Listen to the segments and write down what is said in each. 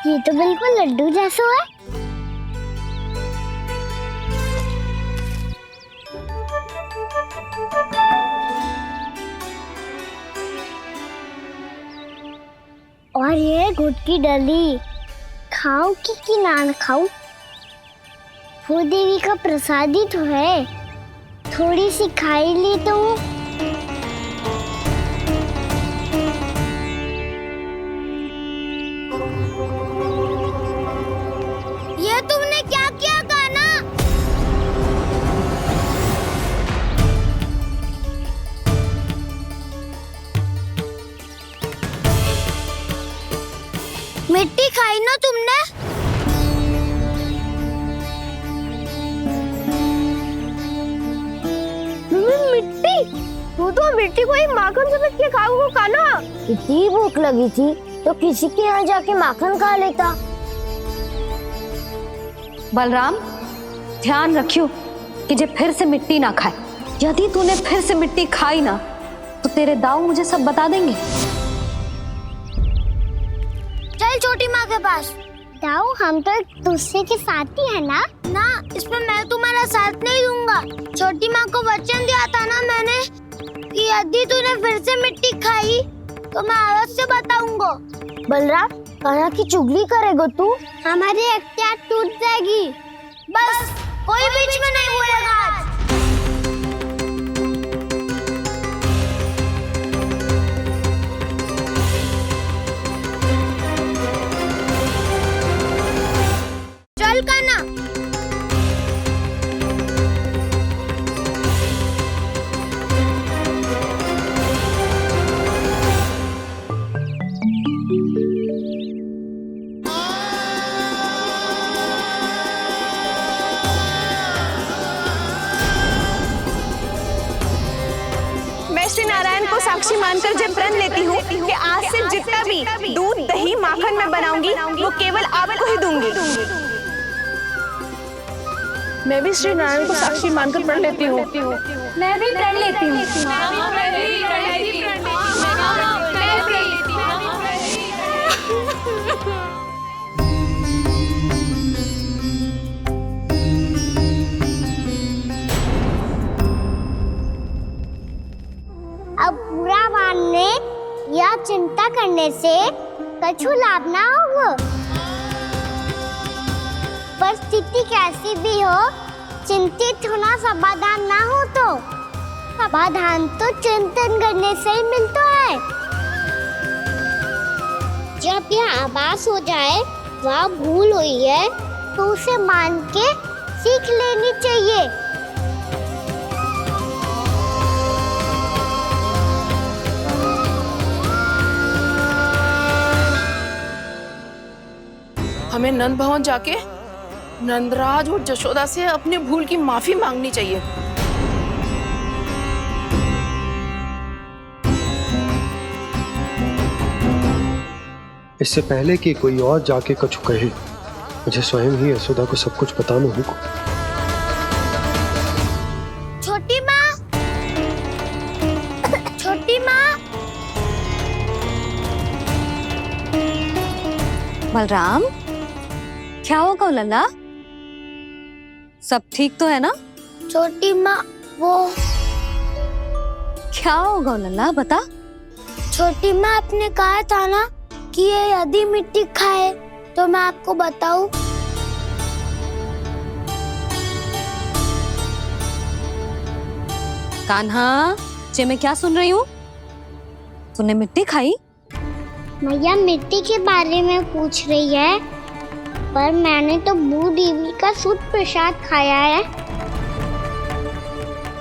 ये तो बिल्कुल लड्डू जैसा है। और ये गुड़ की डली खाओ कि ना खाओ, वो देवी का प्रसाद ही तो है। थोड़ी सी खाई ली तो ये तुमने क्या किया कान्हा? मिट्टी खाई ना तुमने? मिट्टी? तू तो मिट्टी को ही माखन से मिट के खाओगे कान्हा। इतनी भूख लगी थी तो किसी के यहाँ जाके माखन खा लेता। बलराम, ध्यान रखियो कि जे फिर से मिट्टी ना खाए। यदि तूने फिर से मिट्टी खाई ना तो तेरे दाऊ मुझे सब बता देंगे। चल छोटी माँ के पास। दाऊ, हम तो एक दूसरे के साथ ही है ना? ना, इसमें मैं तुम्हारा साथ नहीं दूंगा। छोटी माँ को वचन दिया था ना मैंने कि यदि तूने फिर से मिट्टी खाई तो मैं अवश्य बताऊंगा। बलराम, कान्हा की चुगली करेगा तू? हमारी अख्तियार टूट जाएगी। बस कोई बीच में नहीं बोलेगा आज। चल कान्हा। मैं श्री नारायण को साक्षी मानकर जब प्रण लेती हूँ कि आज से जितना भी दूध दही माखन मैं बनाऊंगी वो केवल आपको ही दूंगी। मैं भी श्री नारायण को साक्षी मानकर प्रण लेती हूँ। मैं भी प्रण लेती हूँ। अब बुरा मानने या चिंता करने से कछु लाभ ना होगा। परिस्थिति कैसी भी हो, चिंतित होना समाधान ना हो तो समाधान तो चिंतन करने से ही मिलता है। जब यह आभास हो जाए वह भूल हुई है तो उसे मान के सीख लेनी चाहिए। हमें नंद भवन जाके नंदराज और जशोदा से अपनी भूल की माफी मांगनी चाहिए। इससे पहले कि कोई और जाके कछु कहे, मुझे स्वयं ही यशोदा को सब कुछ बताना होगा। छोटी माँ, छोटी माँ। बलराम, क्या होगा लल्ला? सब ठीक तो है ना? छोटी माँ, वो क्या होगा लल्ला, बता। छोटी माँ, आपने कहा था ना कि ये यदि मिट्टी खाए तो मैं आपको बताऊं। कान्हा, जे मैं क्या सुन रही हूँ? तूने मिट्टी खाई? मैया मिट्टी के बारे में पूछ रही है, पर मैंने तो भू देवी का शुद्ध प्रसाद खाया है।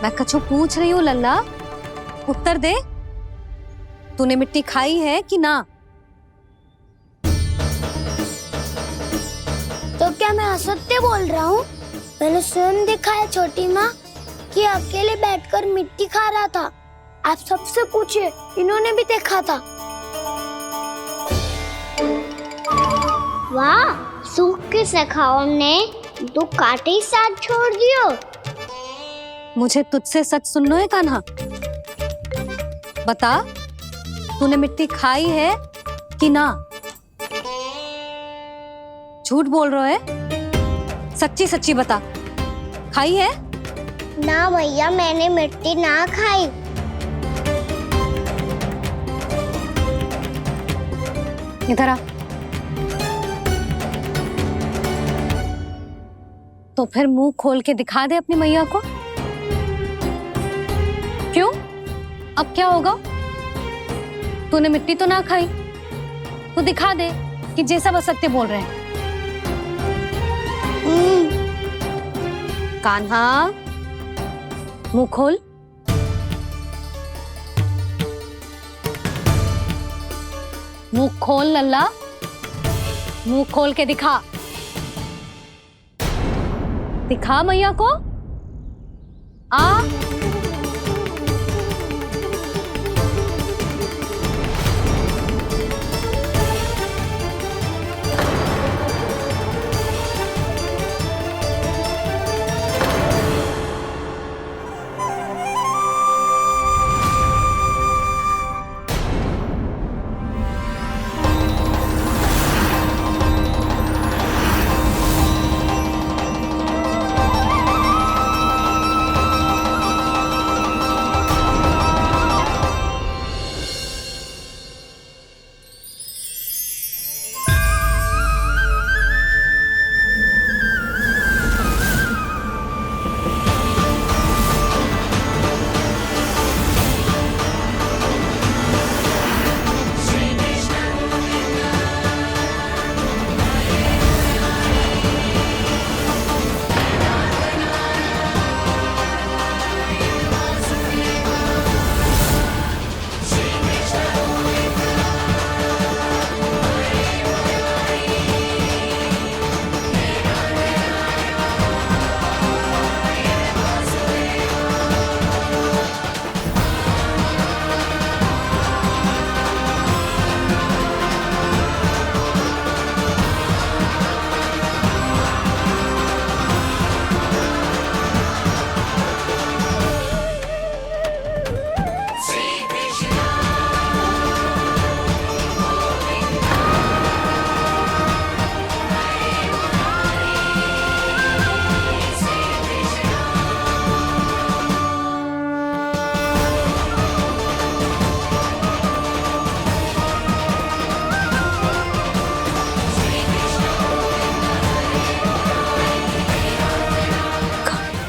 मैं कछु पूछ रही हूँ लल्ला, उत्तर दे। तूने मिट्टी खाई है कि ना? तो क्या मैं असत्य बोल रहा हूँ? मैंने स्वयं देखा है छोटी माँ कि अकेले बैठकर मिट्टी खा रहा था। आप सबसे पूछिए, इन्होंने भी देखा था। वाह, सूख के सखाओं ने दो कांटे ही साथ छोड़ दियो। मुझे तुझसे सच सुनना है कान्हा। बता, तूने मिट्टी खाई है कि ना? झूठ बोल रहा है? सच्ची सच्ची बता, खाई है? ना भैया, मैंने मिट्टी ना खाई। इधर आ। तो फिर मुंह खोल के दिखा दे अपनी मैया को। क्यों? अब क्या होगा? तूने मिट्टी तो ना खाई, तो दिखा दे कि जैसा वो सत्य बोल रहे हैं। कान्हा, मुंह खोल। मुंह खोल लल्ला, मुंह खोल के दिखा। दिखा मैया को। आ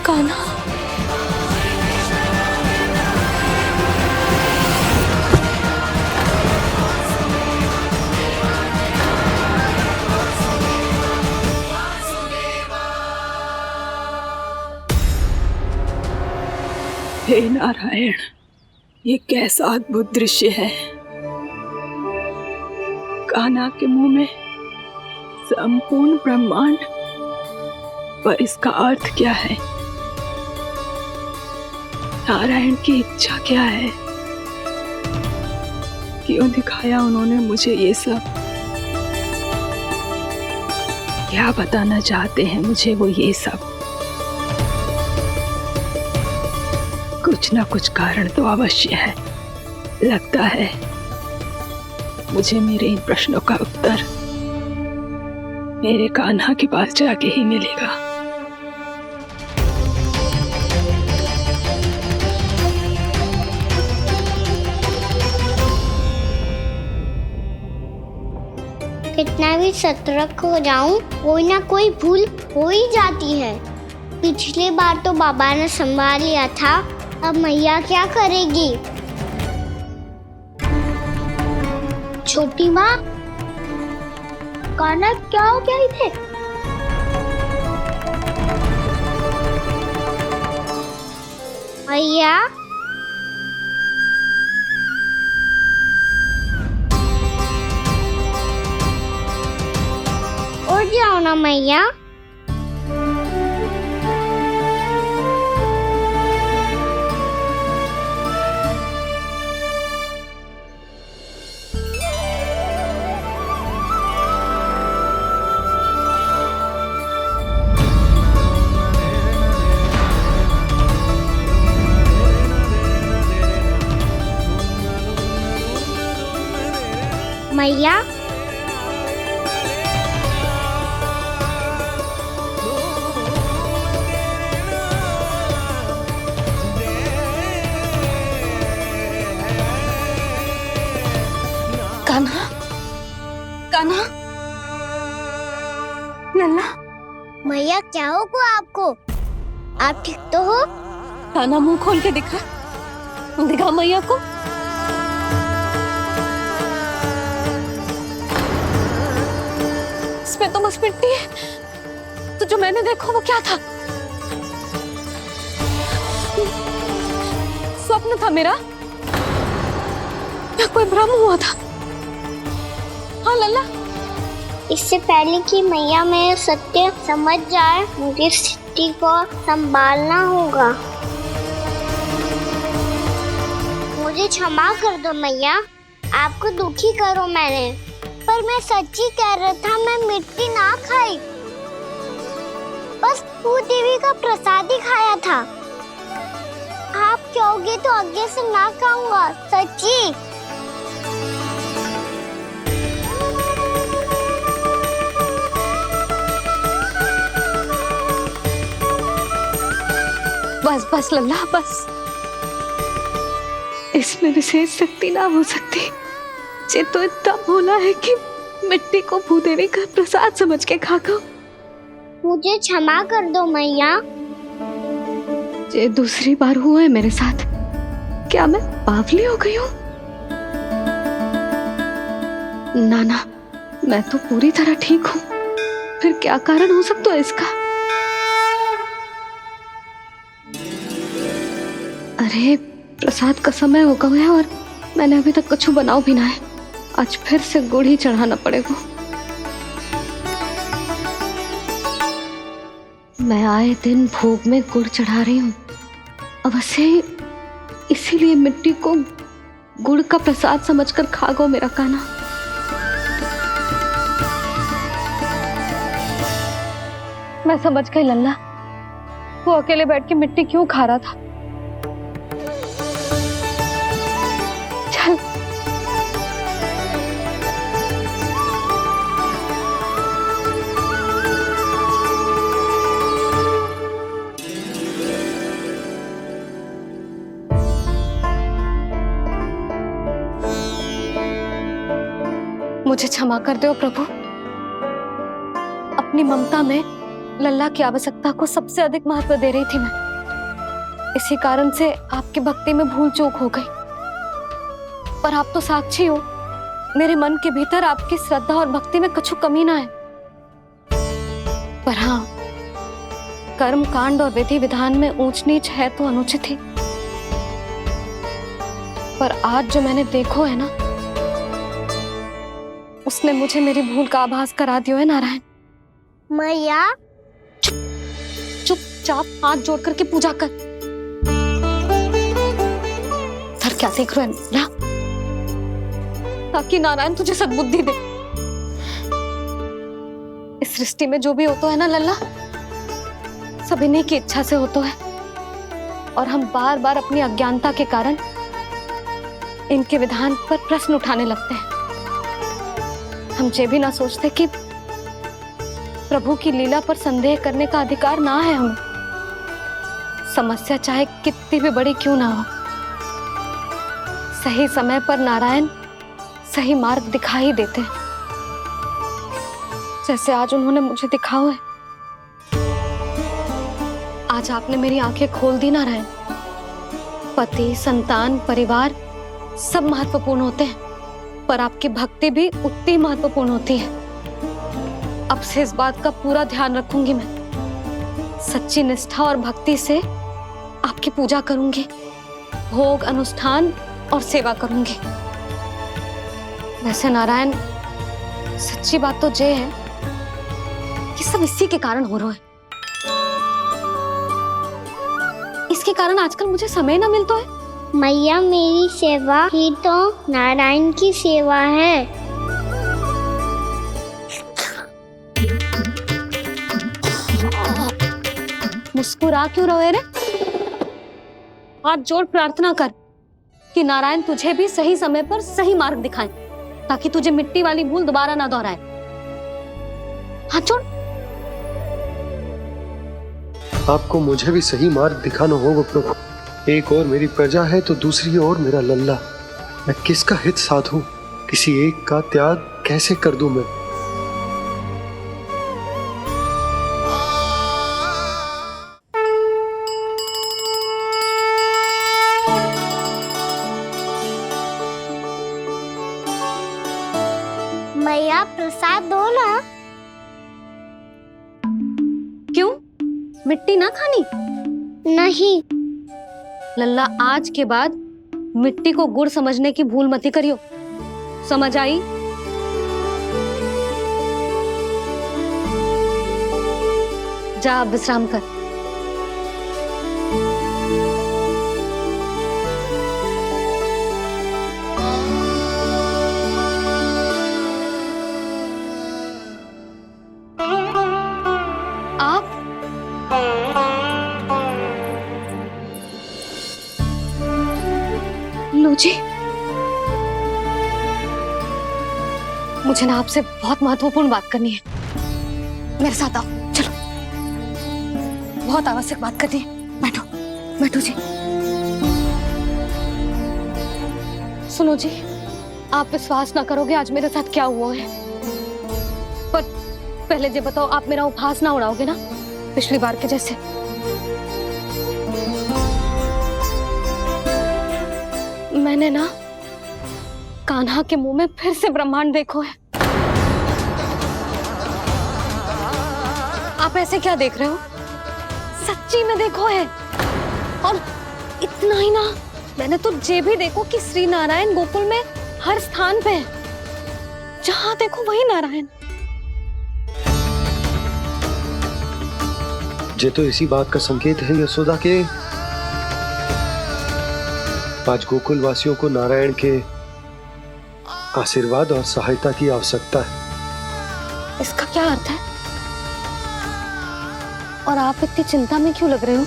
कान्हा, हे नारायण, ये कैसा अद्भुत दृश्य है। कान्हा के मुंह में संपूर्ण ब्रह्मांड, पर इसका अर्थ क्या है? नारायण की इच्छा क्या है? क्यों दिखाया उन्होंने मुझे ये सब? क्या बताना चाहते हैं मुझे वो ये सब? कुछ ना कुछ कारण तो अवश्य है। लगता है मुझे मेरे इन प्रश्नों का उत्तर मेरे कान्हा के पास जाके ही मिलेगा। कितना भी सतर्क हो जाऊं, कोई ना कोई भूल हो ही जाती है। पिछली बार तो बाबा ने संभाल लिया था, अब मैया क्या करेगी? छोटी माँ, कान्हा क्या हो गया इधर? मैया, उठ जाओ ना मैया। मैया, कान्हा, कान्हा, लल्ला। मैया क्या हुआ आपको? आप ठीक तो हो? कान्हा मुंह खोल के दिखा, दिखा मैया को। इसमें तो बस मिट्टी है, तो जो मैंने देखा वो क्या था? स्वप्न था मेरा या कोई भ्रम हुआ था? हाँ लल्ला, इससे पहले कि मैया में सत्य समझ जाए, मुझे स्थिति को संभालना होगा। मुझे क्षमा कर दो मैया, आपको दुखी करो मैंने, पर मैं सच्ची कह रहा था, मैं मिट्टी ना खाई, बस भू देवी का प्रसाद ही खाया था। आप कहोगे तो आगे से ना खाऊंगा, सच्ची। बस बस लल्ला, बस। इसमें विशेष शक्ति ना हो सकती। ये तो इतना भोला है कि मिट्टी को भूदेवी का प्रसाद समझ के खा गो। मुझे क्षमा कर दो मैया। ये दूसरी बार हुआ है मेरे साथ। क्या मैं बावली हो गई हूँ? ना ना, मैं तो पूरी तरह ठीक हूँ। फिर क्या कारण हो सकता है इसका? अरे प्रसाद का समय हो गया है और मैंने अभी तक कुछ बनाओ भी ना है। आज फिर से गुड़ ही चढ़ाना पड़ेगा। मैं आए दिन भोग में गुड़ चढ़ा रही हूँ, अवश्य इसीलिए मिट्टी को गुड़ का प्रसाद समझकर खा गो मेरा कान्हा। मैं समझ गई लल्ला, वो अकेले बैठ के मिट्टी क्यों खा रहा था। चल मुझे क्षमा कर दो प्रभु। अपनी ममता में लल्ला की आवश्यकता को सबसे अधिक महत्व दे रही थी मैं। इसी कारण से आपकी भक्ति में भूल चूक हो गई। पर आप तो साक्षी हो, मेरे मन के भीतर आपकी श्रद्धा और भक्ति में कुछ कमी ना है। पर हाँ, कर्म कांड और विधि विधान में ऊंच नीच है तो अनुचित ही। पर आज जो मैंने देखो है ना, उसने मुझे मेरी भूल का आभास करा दिया है नारायण। मैया चुपचाप हाथ जोड़ करके पूजा कर। सर क्या देख रहे हैं ना? ताकि नारायण तुझे सद्बुद्धि दे। इस सृष्टि में जो भी होता है ना लल्ला, सब इन्हीं की इच्छा से होता है। और हम बार बार अपनी अज्ञानता के कारण इनके विधान पर प्रश्न उठाने लगते हैं। हम ये भी ना सोचते कि प्रभु की लीला पर संदेह करने का अधिकार ना है हमें। समस्या चाहे कितनी भी बड़ी क्यों ना हो, सही समय पर नारायण सही मार्ग दिखा ही देते हैं, जैसे आज उन्होंने मुझे दिखाओ है। आज आपने मेरी आंखें खोल दी नारायण। पति, संतान, परिवार सब महत्वपूर्ण होते हैं, पर आपकी भक्ति भी उतनी महत्वपूर्ण होती है। अब से इस बात का पूरा ध्यान रखूंगी मैं। सच्ची निष्ठा और भक्ति से आपकी पूजा करूंगी, भोग, अनुष्ठान और सेवा करूंगी। वैसे नारायण, सच्ची बात तो ये है कि सब इसी के कारण हो रहा है। इसके कारण आजकल मुझे समय ना मिलता है। मैया, मेरी सेवा ही तो नारायण की सेवा है। मुस्कुरा क्यों रहे रे? हाथ जोड़ प्रार्थना कर कि नारायण तुझे भी सही समय पर सही मार्ग दिखाएं, ताकि तुझे मिट्टी वाली भूल दोबारा ना दोहराए। हाथ जोड़। आपको मुझे भी सही मार्ग दिखाना होगा प्रभु। एक और मेरी प्रजा है तो दूसरी ओर मेरा लल्ला। मैं किसका हित साधूं किसी एक का त्याग कैसे कर दूं मैं? मैया प्रसाद दो ना। क्यों? मिट्टी ना खानी? नहीं। लल्ला, आज के बाद मिट्टी को गुड़ समझने की भूल मत करियो, समझ आई? जा अब विश्राम कर। आप लो जी, मुझे ना आपसे बहुत महत्वपूर्ण बात करनी है। मेरे साथ आओ, चलो। बहुत आवश्यक बात करनी है। बैठो, बैठो जी। सुनो जी, आप विश्वास ना करोगे आज मेरे साथ क्या हुआ है। पर पहले ये बताओ, आप मेरा उपहास ना उड़ाओगे ना पिछली बार के जैसे? मैंने ना कान्हा के मुंह में फिर से ब्रह्मांड देखो है। आप ऐसे क्या देख रहे हो? सच्ची में देखो है। और इतना ही ना, मैंने तो ये भी देखो कि श्री नारायण गोकुल में हर स्थान पे है, जहां देखो वही नारायण। ये तो इसी बात का संकेत है यशोदा के आज गोकुल वासियों को नारायण के आशीर्वाद और सहायता की आवश्यकता है। इसका क्या अर्थ है? और आप इतनी चिंता में क्यों लग रहे हो?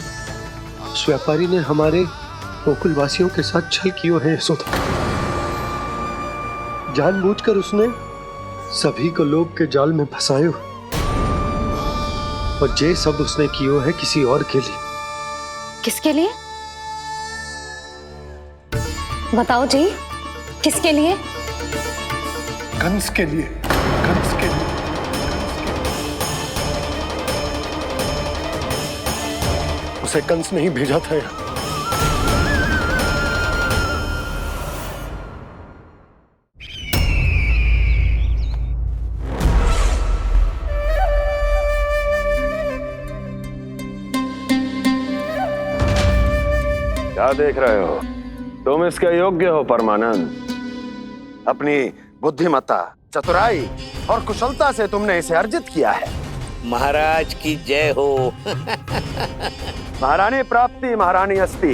उस व्यापारी ने हमारे गोकुल वासियों के साथ छल किया है यशोदा। जानबूझकर उसने सभी को लोभ के जाल में फंसायो, और ये सब उसने किया है किसी और के लिए। किसके लिए? बताओ जी, किसके लिए? कंस के लिए। कंस के लिए। उसे कंस नहीं भेजा था यहाँ। क्या देख रहे हो? तुम इसके योग्य हो परमानंद। अपनी बुद्धिमत्ता, चतुराई और कुशलता से तुमने इसे अर्जित किया है। महाराज की जय हो। महारानी प्राप्ति महारानी अस्ति।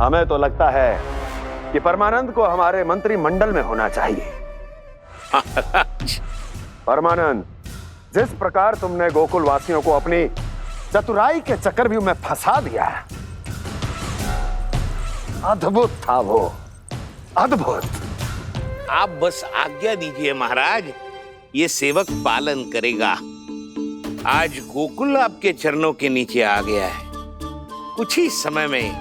हमें तो लगता है कि परमानंद को हमारे मंत्रिमंडल में होना चाहिए। परमानंद, जिस प्रकार तुमने गोकुल वासियों को अपनी चतुराई के चक्रव्यूह में फंसा दिया, अद्भुत था वो, अद्भुत। आप बस आज्ञा दीजिए महाराज, ये सेवक पालन करेगा। आज गोकुल आपके चरणों के नीचे आ गया है। कुछ ही समय में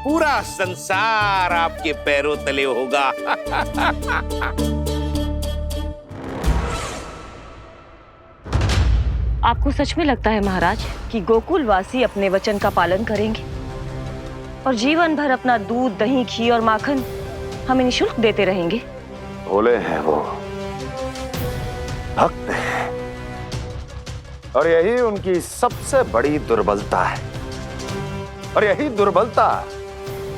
पूरा संसार आपके पैरों तले होगा। आपको सच में लगता है महाराज कि गोकुल वासी अपने वचन का पालन करेंगे और जीवन भर अपना दूध, दही, घी और माखन हमें निःशुल्क देते रहेंगे? भोले हैं वो, भक्त हैं, और यही उनकी सबसे बड़ी दुर्बलता है। और यही दुर्बलता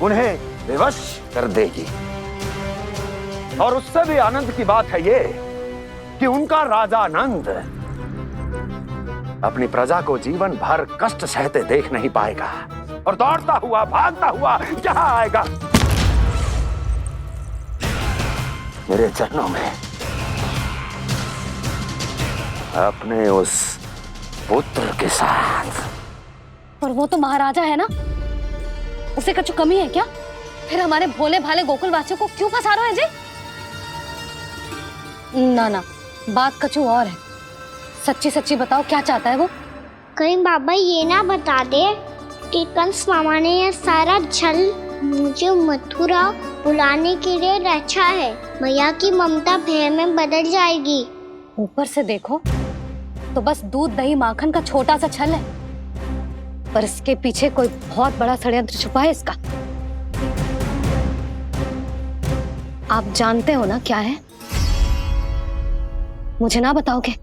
उन्हें विवश कर देगी। और उससे भी आनंद की बात है ये कि उनका राजा नंद अपनी प्रजा को जीवन भर कष्ट सहते देख नहीं पाएगा, और दौड़ता हुआ, भागता हुआ यहां आएगा मेरे चरणों में, अपने उस पुत्र के साथ। पर वो तो महाराजा है ना, उसे कुछ कमी है क्या? फिर हमारे भोले भाले गोकुल वासियों को क्यों फंसा रहे हैं जी? ना ना, बात कछु और है। सच्ची सच्ची बताओ, क्या चाहता है वो? कहीं बाबा ये ना बता दे कि कंस मामा ने यह सारा छल मुझे मथुरा बुलाने के लिए रचा है। मैया की ममता भय में बदल जाएगी। ऊपर से देखो तो बस दूध दही माखन का छोटा सा छल है, पर इसके पीछे कोई बहुत बड़ा षड्यंत्र छुपा है इसका। आप जानते हो ना क्या है? मुझे ना बताओगे?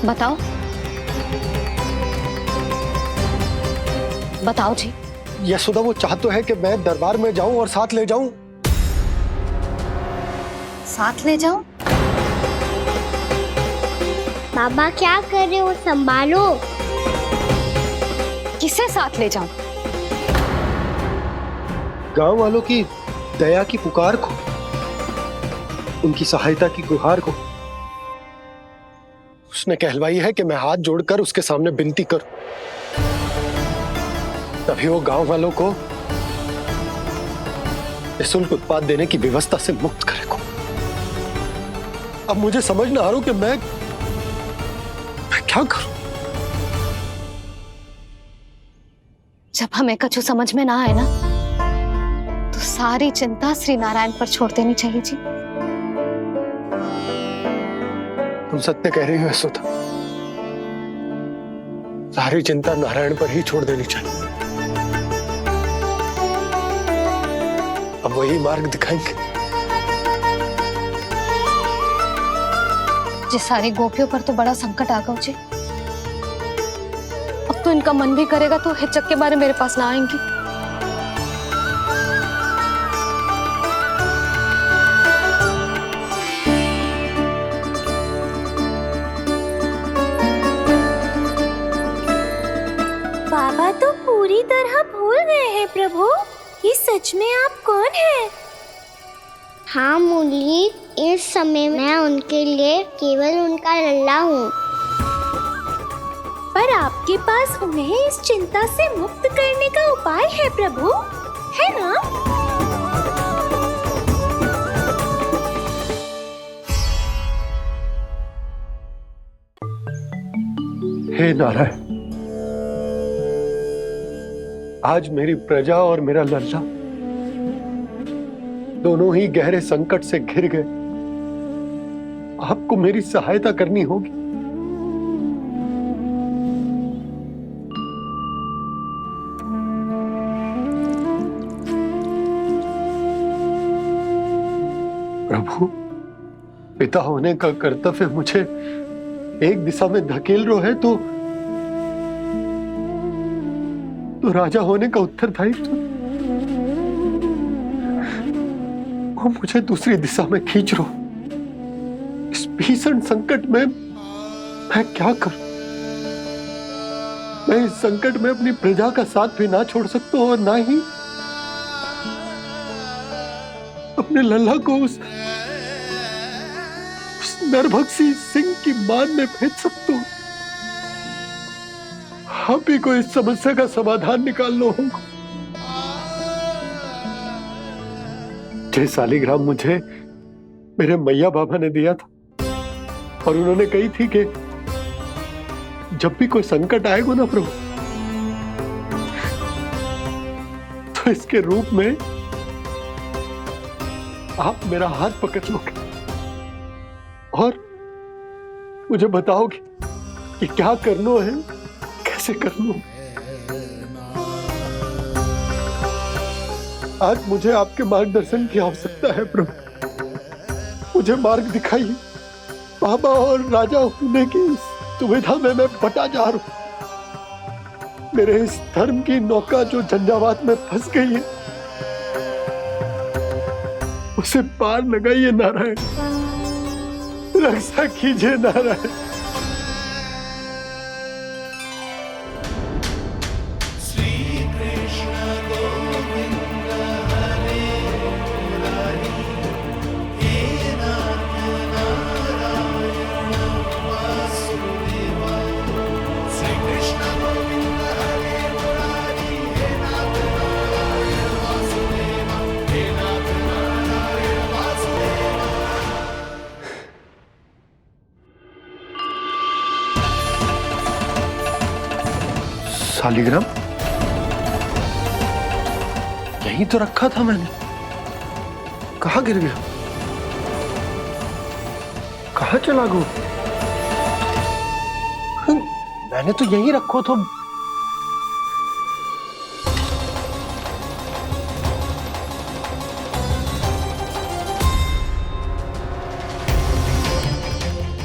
बताओ बताओ जी। यशोदा वो चाह तो है कि मैं दरबार में जाऊं और साथ ले जाऊं। साथ ले जाओ? बाबा क्या कर रहे हो, संभालो। किसे साथ ले जाऊं? गांव वालों की दया की पुकार को, उनकी सहायता की गुहार को। उसने कहलवाई है कि मैं हाथ जोड़कर उसके सामने विनती करूं, तभी वो गांव वालों को निःशुल्क उत्पाद देने की व्यवस्था से मुक्त करेगा। अब मुझे समझ ना आ रहा कि मैं क्या करूं। जब हमें कछु समझ में ना आए ना, तो सारी चिंता श्री नारायण पर छोड़ देनी चाहिए जी। तुम सत्य कह रही हो यशोदा, सारी चिंता नारायण पर ही छोड़ देनी चाहिए। अब वही मार्ग दिखाएंगे। जी सारी गोपियों पर तो बड़ा संकट आ गया जी। अब तो इनका मन भी करेगा तो हिचक के बारे मेरे पास ना आएंगी। बाबा तो पूरी तरह भूल गए हैं प्रभु, ये सच में आप कौन हैं? हाँ मुरली, इस समय मैं उनके लिए केवल उनका लल्ला हूँ। पर आपके पास उन्हें इस चिंता से मुक्त करने का उपाय है प्रभु, है ना? हे नारायण, आज मेरी प्रजा और मेरा लल्ला दोनों ही गहरे संकट से घिर गए। आपको मेरी सहायता करनी होगी। प्रभु, पिता होने का कर्तव्य मुझे एक दिशा में धकेल रहा है तो राजा होने का उत्तरदायित्व वो मुझे दूसरी दिशा में खींच रहा। इस भीषण संकट में मैं क्या करूं? मैं इस संकट में अपनी प्रजा का साथ भी ना छोड़ सकता हूं और ना ही अपने लल्ला को उस नरभक्षी सिंह की मान में भेज सकता हूं। आप ही को इस समस्या का समाधान निकालना होगा। जय शालिग्राम मुझे मेरे मैया बाबा ने दिया था और उन्होंने कही थी कि जब भी कोई संकट आएगा ना प्रभु, तो इसके रूप में आप मेरा हाथ पकड़ लोगे और मुझे बताओगे कि क्या करना है, कैसे करना है। आज मुझे आपके मार्गदर्शन की आवश्यकता है प्रभु। मुझे मार्ग दिखाइए। बाबा और राजा होने की दुविधा में मैं बटा जा रहा हूं। मेरे इस धर्म की नौका जो झंझावात में फंस गई है, उसे पार लगाइए नारायण, रक्षा कीजिए नारायण। शालिग्राम यहीं तो रखा था मैंने, कहाँ गिर गया, कहाँ चला गो? मैंने तो यहीं रखो तो।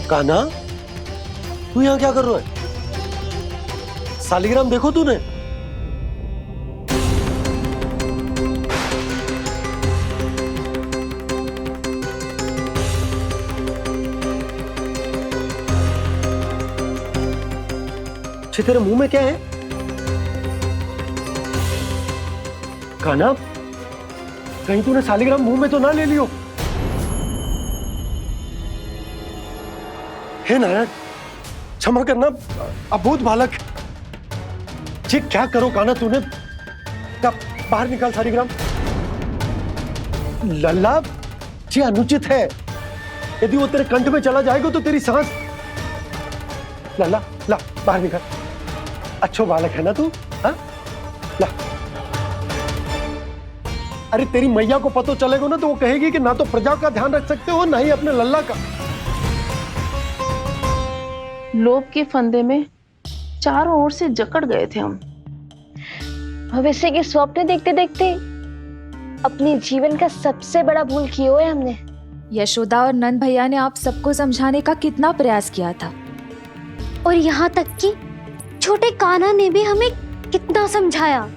कान्हा, तू यहाँ क्या कर रहा है? शालिग्राम देखो तूने? अच्छे, तेरे मुंह में क्या है? कान्हा, कहीं तूने शालिग्राम मुंह में तो ना ले लियो? हे नारायण, क्षमा करना, अबोध बालक। जी क्या करो कान्हा तूने? क्या बाहर निकाल शालिग्राम। लल्ला, जी अनुचित है। यदि वो तेरे कंठ में चला जाएगा तो तेरी सांस। लल्ला, ला बाहर निकाल। अच्छो बालक है ना तू? हाँ, ला। अरे तेरी मैया को पता चलेगा ना तो वो कहेगी कि ना तो प्रजा का ध्यान रख सकते हो ना ही अपने लल्ला का। लोभ के फंदे में चारों ओर से जकड़ गए थे हम। भविष्य के स्वप्न देखते देखते अपने जीवन का सबसे बड़ा भूल किया है हमने। यशोदा और नंद भैया ने आप सबको समझाने का कितना प्रयास किया था, और यहाँ तक कि छोटे कान्हा ने भी हमें कितना समझाया,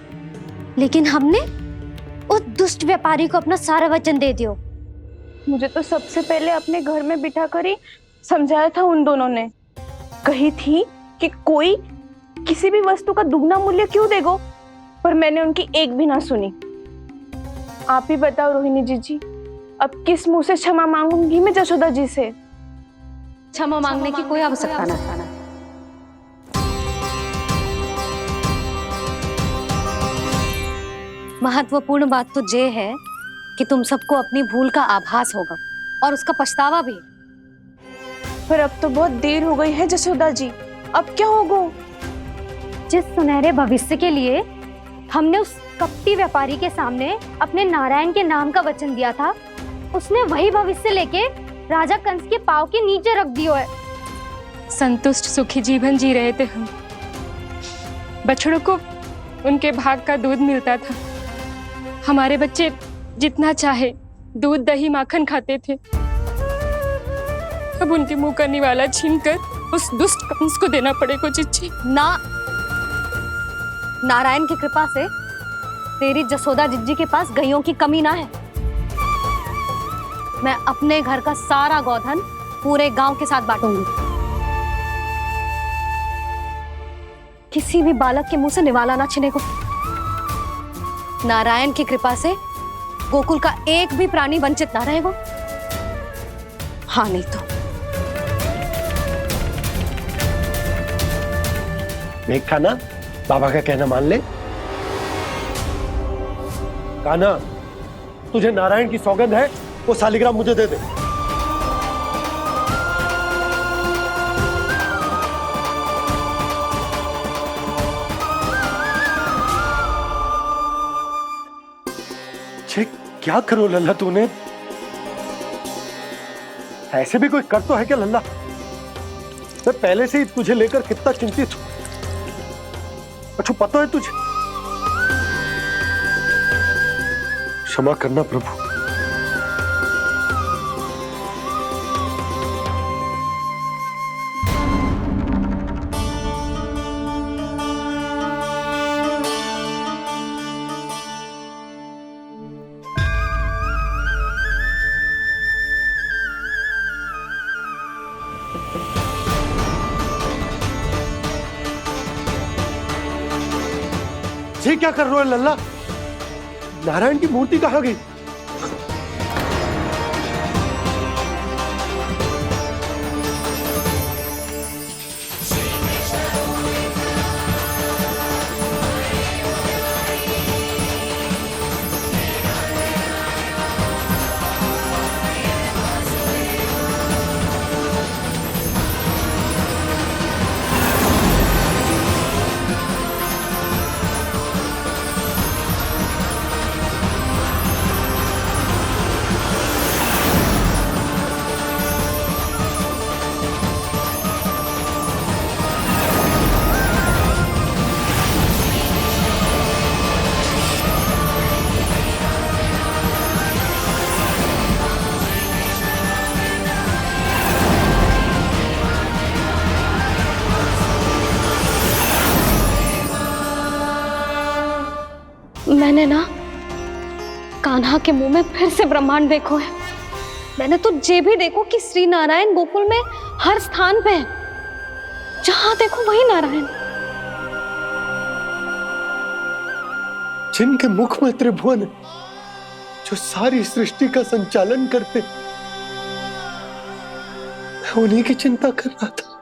लेकिन हमने उस दुष्ट व्यापारी को अपना सारा वचन दे दिया। मुझे तो सबसे पहले अपने घर में बिठा कर ही समझाया था उन दोनों ने। कही थी कि कोई किसी भी वस्तु का दुगना मूल्य क्यों देगो, पर मैंने उनकी एक भी ना सुनी। आप ही बताओ रोहिणी जी, अब किस मुंह से क्षमा मांगूंगी मैं जशोदा जी से? क्षमा मांगने की कोई आवश्यकता ना। महत्वपूर्ण बात तो ये है कि तुम सबको अपनी भूल का आभास होगा और उसका पछतावा भी। पर अब तो बहुत देर हो गई है जशोदा जी, अब क्या होगा? जिस सुनहरे भविष्य के लिए हमने उस कपटी व्यापारी के सामने अपने नारायण के नाम का वचन दिया था, उसने वही भविष्य लेके राजा कंस के पांव के नीचे रख दिया है। संतुष्ट सुखी जीवन जी रहे थे हम। बछड़ों को उनके भाग का दूध मिलता था। हमारे बच्चे जितना चाहे दूध दही माखन खाते थे। अब उनके मुंह का निवाला छीनकर उस दुष्ट कंस को देना पड़ेगा चिच्ची। ना, नारायण की कृपा से तेरी जसोदा जिज्जी के पास गैयों की कमी ना है। मैं अपने घर का सारा गोधन पूरे गांव के साथ बांटूंगी। किसी भी बालक के मुंह से निवाला ना छिने को। नारायण की कृपा से गोकुल का एक भी प्राणी वंचित ना रहेगा। हाँ नहीं तो देख कान्हा, बाबा का कहना मान ले। कान्हा, तुझे नारायण की सौगंध है, वो शालिग्राम मुझे दे दे। क्या करो लल्ला तूने? ऐसे भी कोई कर तो है क्या लल्ला? मैं पहले से ही तुझे लेकर कितना चिंतित हूं। अच्छा पता है तुझे? क्षमा करना प्रभु। ये क्या कर रहे हो लल्ला? नारायण की मूर्ति कहाँ गई? मैंने ना कान्हा के मुंह में फिर से ब्रह्मांड देखो है। मैंने तो ये भी देखो कि श्री नारायण गोकुल में हर स्थान पे है, जहां देखो वही नारायण। जिनके मुख में त्रिभुवन है, जो सारी सृष्टि का संचालन करते, मैं उन्हीं की चिंता कर रहा था।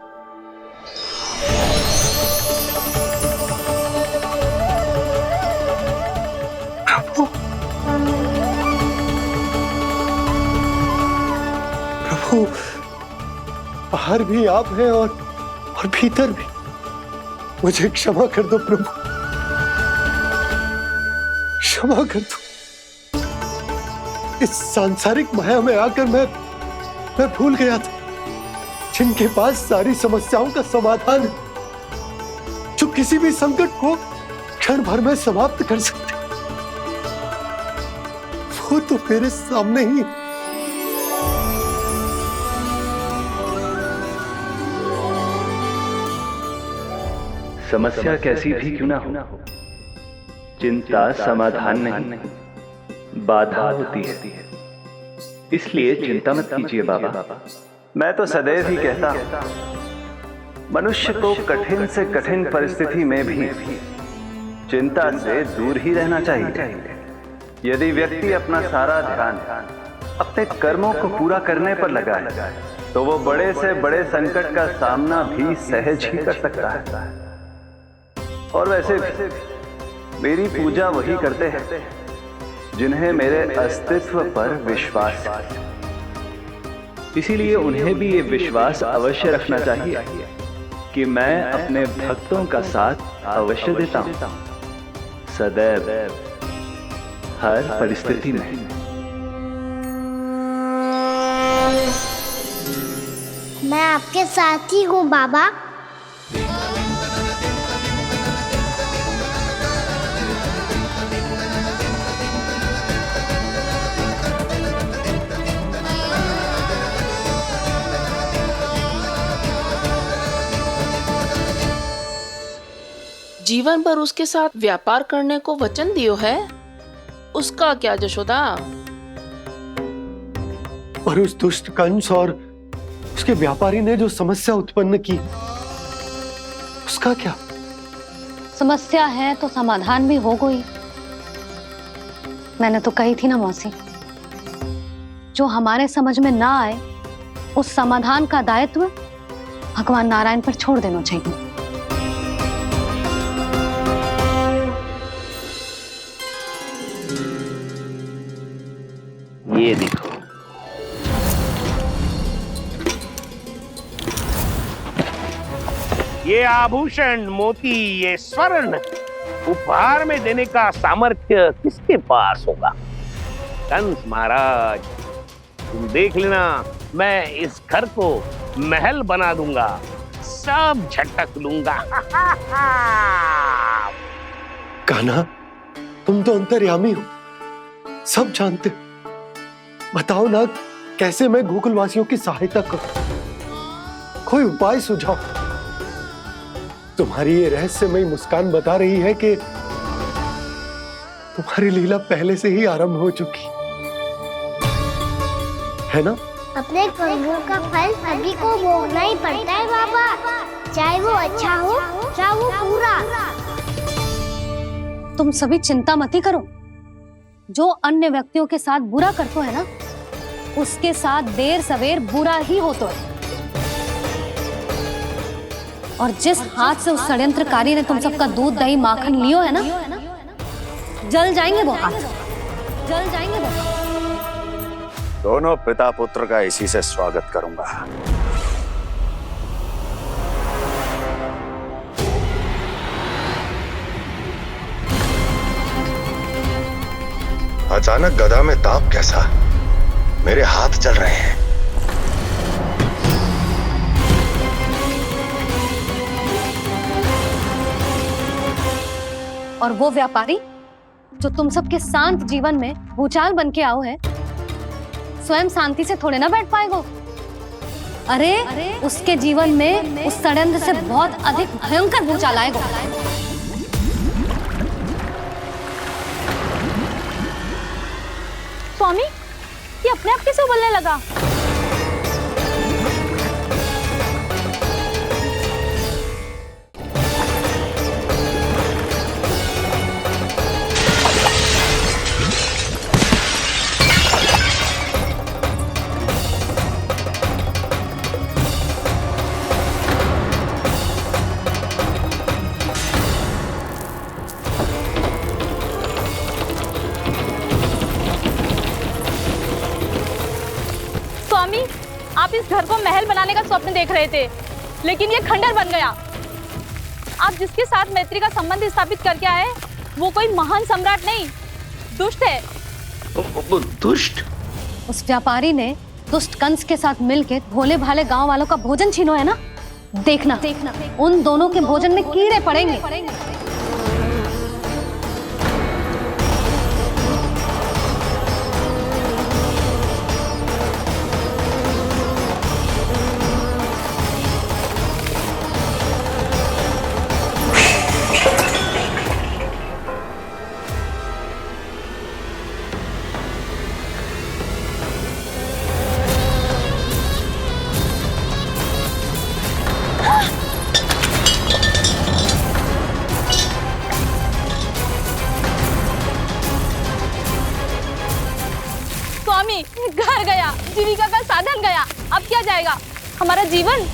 प्रभु, प्रभु, बाहर भी आप हैं और भीतर भी। मुझे क्षमा कर दो प्रभु, क्षमा कर दो। इस सांसारिक माया में आकर मैं भूल गया था, जिनके पास सारी समस्याओं का समाधान है, जो किसी भी संकट को क्षण भर में समाप्त कर सकते, वो तो मेरे सामने ही। समस्या कैसी भी क्यों ना हो, चिंता समाधान नहीं, बाधा होती है। इसलिए चिंता मत कीजिए बाबा। मैं तो सदैव ही कहता हूं, मनुष्य को कठिन से कठिन परिस्थिति में भी चिंता से दूर ही रहना चाहिए। यदि व्यक्ति अपना सारा ध्यान अपने कर्मों को पूरा करने पर लगाए, तो वो बड़े से बड़े संकट का सामना भी सहज ही कर सकता है। और वैसे भी मेरी पूजा वही करते हैं जिन्हें मेरे अस्तित्व पर विश्वास है। इसीलिए उन्हें भी ये विश्वास अवश्य रखना चाहिए कि मैं अपने भक्तों का साथ अवश्य देता हूं, सदैव, हर परिस्थिति में। मैं आपके साथ ही हूँ बाबा। जीवन भर उसके साथ व्यापार करने को वचन दियो है, उसका क्या जशोदा? और उस दुष्ट कंस और उसके व्यापारी ने जो समस्या उत्पन्न की, उसका क्या? समस्या है तो समाधान भी हो गई। मैंने तो कही थी ना मौसी, जो हमारे समझ में ना आए उस समाधान का दायित्व भगवान नारायण पर छोड़ देना चाहिए। ये देखो, ये आभूषण, मोती, ये स्वर्ण उपहार में देने का सामर्थ्य किसके पास होगा? कंस महाराज, तुम देख लेना, मैं इस घर को महल बना दूंगा, सब झटक लूंगा। कान्हा, तुम तो अंतर्यामी हो, सब जानते हो। बताओ ना, कैसे मैं गोकुलवासियों की सहायता करूं? कोई उपाय सुझाओ। तुम्हारी ये रहस्यमयी मुस्कान बता रही है कि तुम्हारी लीला पहले से ही आरंभ हो चुकी है ना? अपने कर्मों का फल सभी को भोगना ही पड़ता है बाबा, चाहे वो अच्छा हो चाहे वो बुरा। तुम सभी चिंता मत ही करो। जो अन्य व्यक्तियों के साथ बुरा करते है ना, उसके साथ देर सवेर बुरा ही होता है। और जिस हाथ से उस षड्यंत्रकारी ने तुम सबका दूध दही माखन लियो है ना, जल जाएंगे वो हाथ, जल जाएंगे वो हाथ। दोनों पिता पुत्र का इसी से स्वागत करूंगा। अचानक गदा में ताप कैसा? मेरे हाथ चल रहे हैं। और वो व्यापारी जो तुम सबके शांत जीवन में भूचाल बन के आओ है, स्वयं शांति से थोड़े ना बैठ पाएगा। अरे उसके जीवन में उस षड्यंत्र से बहुत अधिक भयंकर भूचाल आएगा। स्वामी, ये अपने आप कैसे उबलने लगा? स्वामी, आप इस घर को महल बनाने का स्वप्न देख रहे थे, लेकिन ये खंडर बन गया। आप जिसके साथ मैत्री का संबंध स्थापित करके आए, वो कोई महान सम्राट नहीं, दुष्ट है। दुष्ट? उस व्यापारी ने दुष्ट कंस के साथ मिलकर भोले भाले गांव वालों का भोजन छीनो है ना। देखना उन दोनों के भोजन में कीड़े पड़ेंगे। स्वामी, घर गया, जीविका का साधन गया, अब क्या जाएगा हमारा जीवन?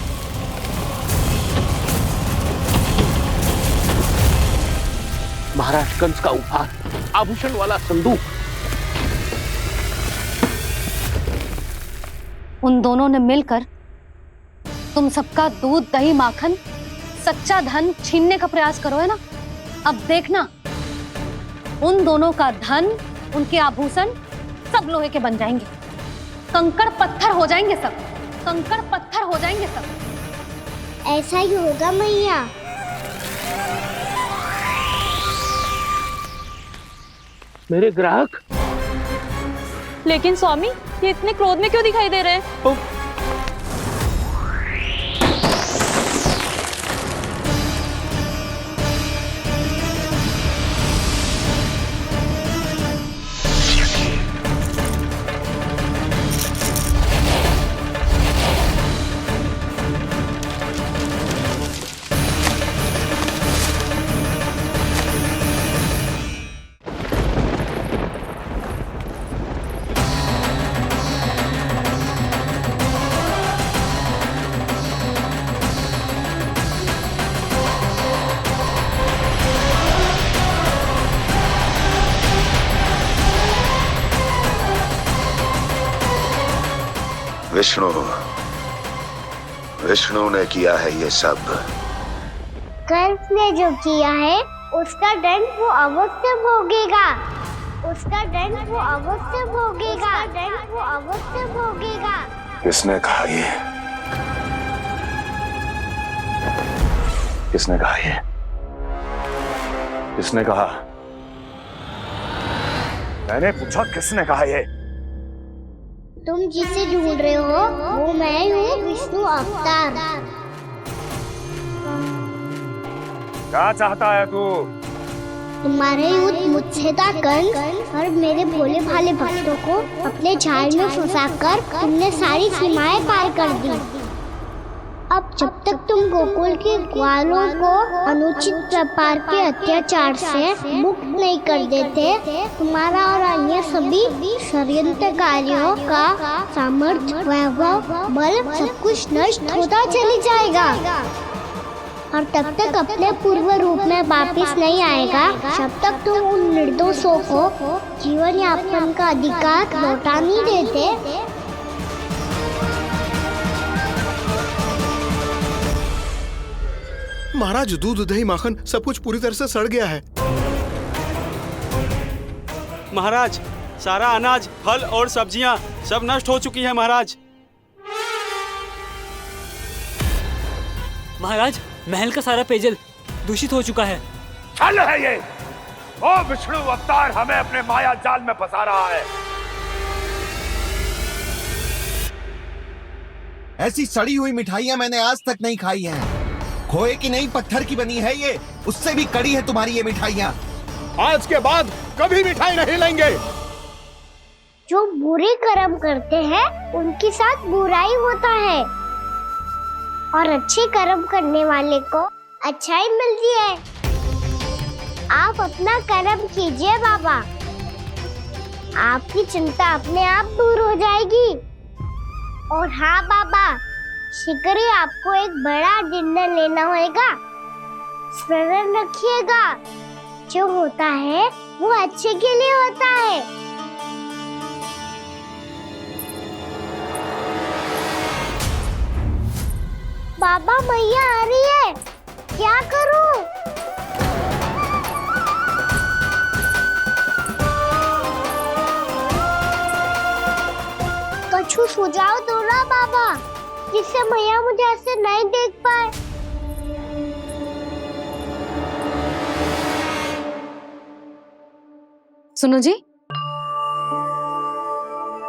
महाराज कंस का उपहार, आभूषण वाला संदूक। उन दोनों ने मिलकर तुम सबका दूध, दही, माखन, सच्चा धन छीनने का प्रयास करो है ना। अब देखना उन दोनों का धन, उनके आभूषण सब लोहे के बन जाएंगे, कंकड़ पत्थर हो जाएंगे सब, कंकड़ पत्थर हो जाएंगे सब। ऐसा ही होगा मैया। मेरे ग्राहक। लेकिन स्वामी, ये इतने क्रोध में क्यों दिखाई दे रहे हैं? विष्णु ने किया है ये सब। कंस ने जो किया है उसका दंड वो अवश्य भोगेगा, उसका दंड वो अवश्य भोगेगा, दंड वो अवश्य भोगेगा। किसने कहा ये? किसने कहा ये? किसने कहा? मैंने पूछा किसने कहा ये? तुम जिसे ढूंढ रहे हो वो मैं हूँ, विष्णु अवतार। क्या चाहता है तू? तुम्हारे युद्ध मुझसे था कंस, और मेरे भोले भाले भक्तों को अपने जाल में फंसाकर तुमने सारी सीमाएं पार कर दी। अब जब तक तुम गोकुल के ग्वालों को अनुचित प्रकार के अत्याचार से मुक्त नहीं कर देते, तुम्हारा और अन्य सभी षड्यंत्रकारियों का सामर्थ्य, वैभव, बल सब कुछ नष्ट होता चली जाएगा, और तब तक अपने पूर्व रूप में वापस नहीं आएगा जब तक तुम उन निर्दोषों को जीवन यापन का अधिकार लौटा नहीं देते। महाराज, दूध, दही, माखन सब कुछ पूरी तरह से सड़ गया है। महाराज, सारा अनाज, फल और सब्जियां सब नष्ट हो चुकी है महाराज। महाराज, महल का सारा पेयजल दूषित हो चुका है। छल है ये। ओ विष्णु अवतार हमें अपने माया जाल में फंसा रहा है। ऐसी सड़ी हुई मिठाइयां मैंने आज तक नहीं खाई हैं। खोए की नहीं, पत्थर की बनी है ये, उससे भी कड़ी है तुम्हारी ये मिठाइयां। आज के बाद कभी मिठाई नहीं लेंगे। जो बुरे कर्म करते हैं उनके साथ बुराई होता है और अच्छे कर्म करने वाले को अच्छाई मिलती है। आप अपना कर्म कीजिए बाबा, आपकी चिंता अपने आप दूर हो जाएगी। और हाँ बाबा, शीघ्र ही आपको एक बड़ा डिनर लेना होगा। स्मरण रखिएगा, जो होता है वो अच्छे के लिए होता है। बाबा मैया आ रही है, क्या करूं? कुछ सुझाव दो ना बाबा, जिससे मैया मुझे ऐसे नहीं देख पाए। सुनो जी,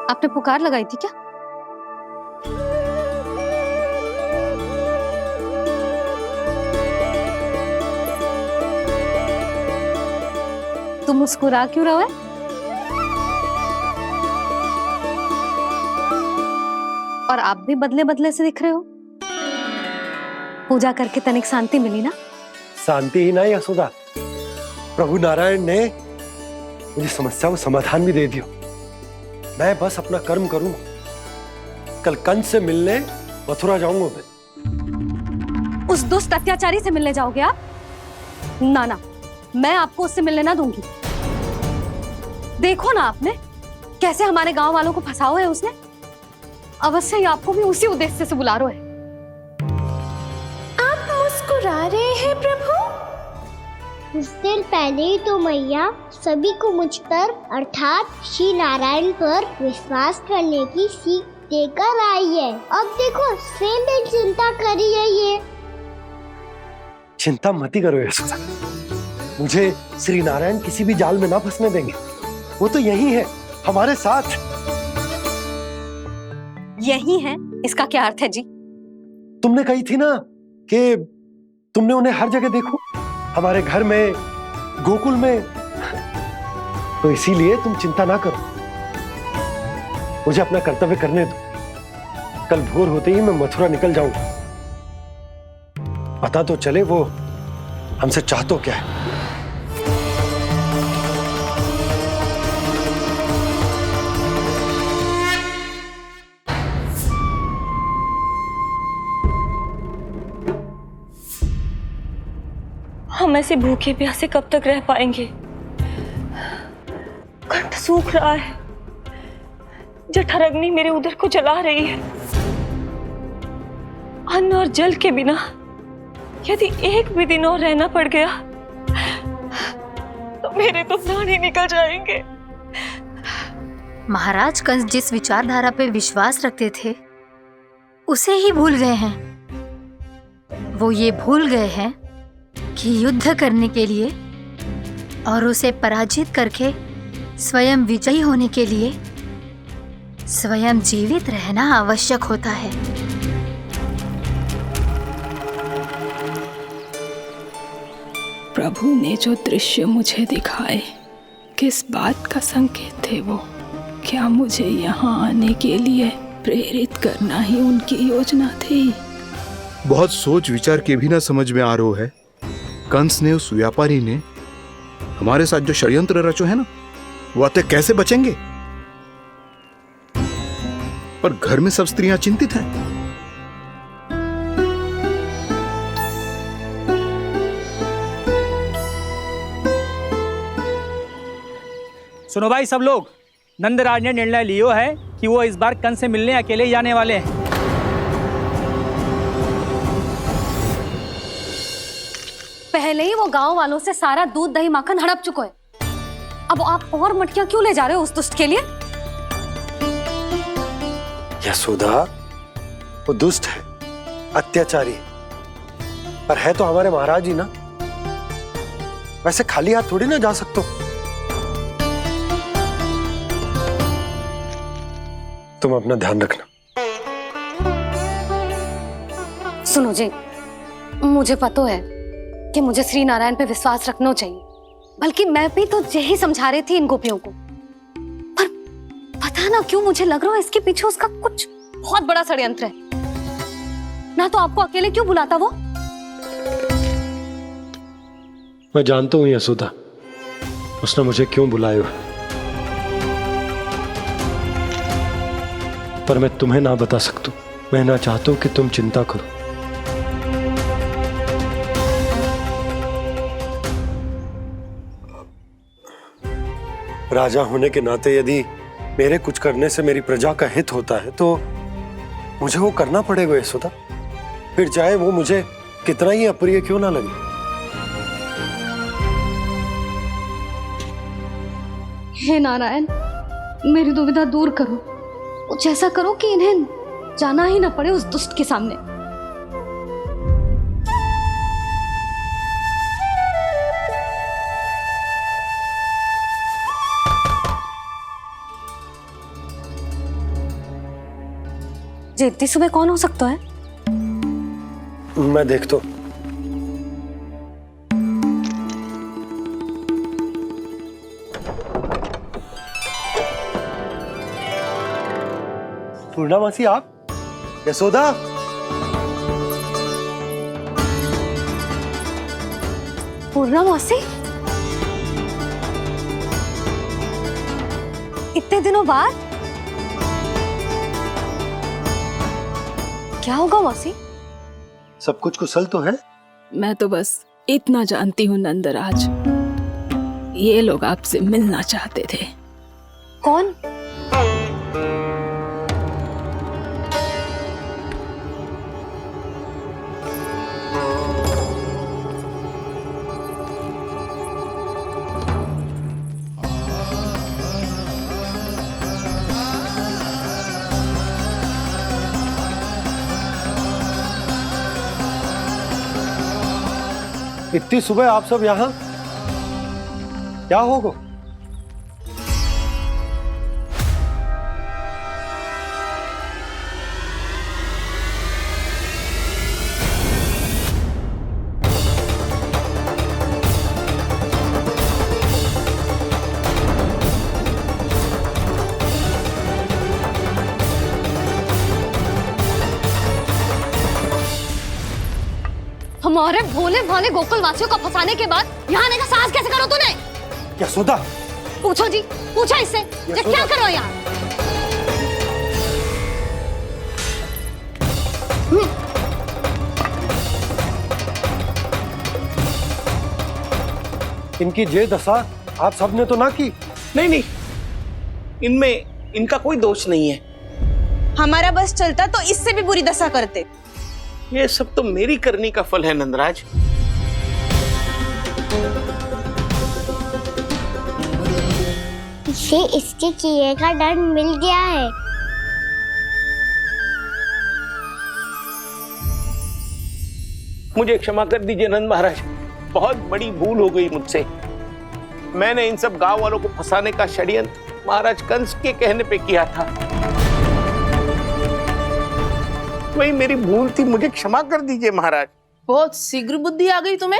आपने पुकार लगाई थी क्या? तुम मुस्कुरा क्यों रहे हो? और आप भी बदले बदले से दिख रहे हो। पूजा करके तनिक शांति मिली ना? शांति ही ना यशोदा, प्रभु नारायण ने मुझे समस्या को समाधान भी दे दियो। मैं बस अपना कर्म करूंगा। कल कंस से मिलने मथुरा जाऊंगा मैं। उस दुष्ट अत्याचारी से मिलने जाओगे आप? ना ना, मैं आपको उससे मिलने ना दूंगी। देखो ना आपने कैसे हमारे गांव वालों को फंसाओ है उसने। अवश्य ही आपको भी उसी उद्देश्य से बुला रहा है। आप मुस्कुरा रहे हैं प्रभु? कुछ देर पहले ही तो मैया सभी को मुझ पर अर्थात श्री नारायण पर विश्वास करने की सीख देकर आई है। अब देखो स्वयं भी चिंता करी है ये। चिंता मत करो यशोदा, मुझे श्री नारायण किसी भी जाल में ना फंसने देंगे। वो तो यही है हमारे साथ। यही है, इसका क्या अर्थ है जी? तुमने कही थी ना कि तुमने उन्हें हर जगह देखो, हमारे घर में, गोकुल में। तो इसीलिए तुम चिंता ना करो, मुझे अपना कर्तव्य करने दो। कल भोर होते ही मैं मथुरा निकल जाऊंगा। पता तो चले वो हमसे चाहतो क्या है। हम ऐसे भूखे प्यासे कब तक रह पाएंगे? कंठ सूख रहा है, जठराग्नि मेरे उदर को जला रही है। अन्न और जल के बिना यदि एक भी दिन और रहना पड़ गया तो मेरे तो प्राण ही निकल जाएंगे। महाराज कंस जिस विचारधारा पे विश्वास रखते थे उसे ही भूल गए हैं। वो ये भूल गए हैं कि युद्ध करने के लिए और उसे पराजित करके स्वयं विजयी होने के लिए स्वयं जीवित रहना आवश्यक होता है। प्रभु ने जो दृश्य मुझे दिखाए, किस बात का संकेत थे वो? क्या मुझे यहाँ आने के लिए प्रेरित करना ही उनकी योजना थी? बहुत सोच विचार के भी ना समझ में आ रहा है। कंस ने, उस व्यापारी ने हमारे साथ जो षड्यंत्र रचो है ना, वो आते कैसे बचेंगे? पर घर में सब स्त्रियां चिंतित हैं। सुनो भाई सब लोग, नंदराज ने निर्णय लियो है कि वो इस बार कंस से मिलने अकेले ही आने वाले हैं। पहले ही वो गांव वालों से सारा दूध दही माखन हड़प चुका है। अब आप और मटकियां क्यों ले जा रहे हो उस दुष्ट के लिए? यशोदा, वो दुष्ट है, अत्याचारी, पर है तो हमारे महाराज ही ना। वैसे खाली हाथ थोड़ी ना जा सकते। तुम अपना ध्यान रखना। सुनो जी, मुझे पता है कि मुझे श्री नारायण पे विश्वास रखना चाहिए, बल्कि मैं भी तो यही समझा रही थी इन गोपियों को, पर पता पता ना क्यों मुझे लग रहा है इसके पीछे उसका कुछ बहुत बड़ा षड्यंत्र है। ना तो आपको अकेले क्यों बुलाता वो? मैं जानता हूं यशोदा, उसने मुझे क्यों बुलाया, पर मैं तुम्हें ना बता सकता। मैं ना चाहता हूं कि तुम चिंता करो। राजा होने के नाते यदि मेरे कुछ करने से मेरी प्रजा का हित होता है तो मुझे वो करना पड़ेगा यशोदा, फिर चाहे वो मुझे कितना ही अप्रिय क्यों ना लगे। हे नारायण, मेरी दुविधा दूर करो। कुछ ऐसा करो कि इन्हें जाना ही ना पड़े उस दुष्ट के सामने। जी इतनी सुबह कौन हो सकता है? मैं देखता हूं। पूर्णामासी आप? यशोदा? पूर्णामासी? इतने दिनों बाद? क्या होगा मौसी? सब कुछ कुशल तो है? मैं तो बस इतना जानती हूँ नंदराज, ये लोग आपसे मिलना चाहते थे। कौन? इतनी सुबह आप सब यहाँ? क्या होगा? हमारे भोले भाले गोकुल वासियों को फंसाने के बाद यहाँ आने का साहस कैसे करो तूने? यशोदा? पूछो जी, पूछो इससे, ये क्या करो यहाँ? इनकी ये दशा आप सबने तो ना की? नहीं नहीं, इनमें इनका कोई दोष नहीं है। हमारा बस चलता तो इससे भी बुरी दशा करते। ये सब तो मेरी करनी का फल है नंदराज। इसे इसके किए का डर मिल गया है। मुझे क्षमा कर दीजिए नंद महाराज, बहुत बड़ी भूल हो गई मुझसे। मैंने इन सब गांव वालों को फंसाने का षड्यंत्र महाराज कंस के कहने पे किया था। वही मेरी भूल थी, मुझे क्षमा कर दीजिए महाराज। बहुत शीघ्र बुद्धि आ गई तुम्हें।